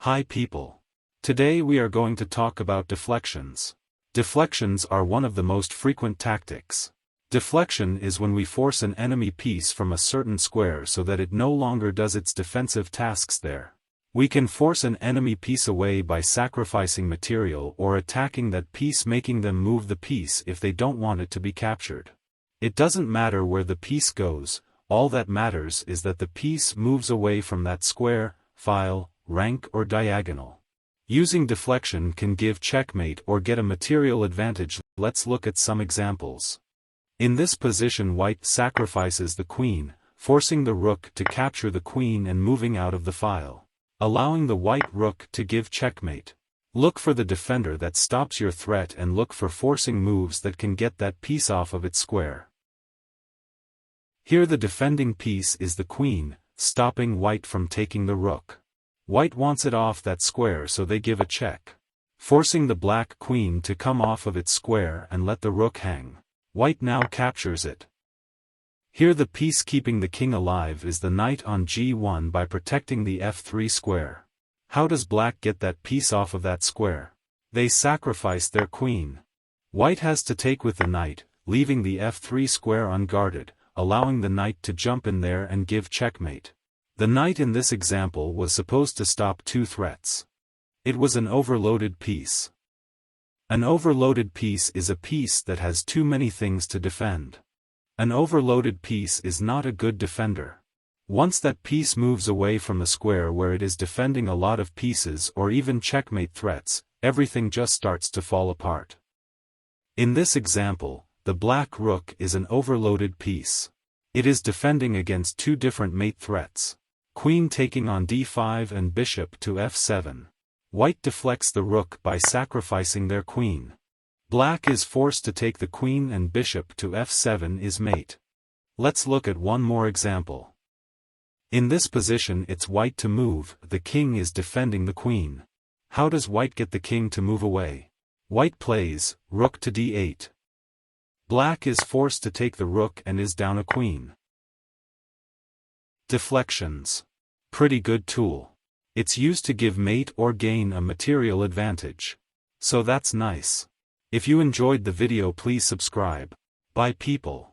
Hi people. Today we are going to talk about deflections. Deflections are one of the most frequent tactics. Deflection is when we force an enemy piece from a certain square so that it no longer does its defensive tasks there. We can force an enemy piece away by sacrificing material or attacking that piece, making them move the piece if they don't want it to be captured. It doesn't matter where the piece goes, all that matters is that the piece moves away from that square, file, rank or diagonal. Using deflection can give checkmate or get a material advantage. Let's look at some examples. In this position, white sacrifices the queen, forcing the rook to capture the queen and moving out of the file, allowing the white rook to give checkmate. Look for the defender that stops your threat and look for forcing moves that can get that piece off of its square. Here the defending piece is the queen, stopping white from taking the rook. White wants it off that square, so they give a check, forcing the black queen to come off of its square and let the rook hang. White now captures it. Here the piece keeping the king alive is the knight on g1 by protecting the f3 square. How does black get that piece off of that square? They sacrifice their queen. White has to take with the knight, leaving the f3 square unguarded, allowing the knight to jump in there and give checkmate. The knight in this example was supposed to stop two threats. It was an overloaded piece. An overloaded piece is a piece that has too many things to defend. An overloaded piece is not a good defender. Once that piece moves away from the square where it is defending a lot of pieces or even checkmate threats, everything just starts to fall apart. In this example, the black rook is an overloaded piece. It is defending against two different mate threats. Queen taking on d5 and bishop to f7. White deflects the rook by sacrificing their queen. Black is forced to take the queen and bishop to f7 is mate. Let's look at one more example. In this position it's white to move, the king is defending the queen. How does white get the king to move away? White plays rook to d8. Black is forced to take the rook and is down a queen. Deflections. Pretty good tool. It's used to give mate or gain a material advantage. So that's nice. If you enjoyed the video, please subscribe. Bye people.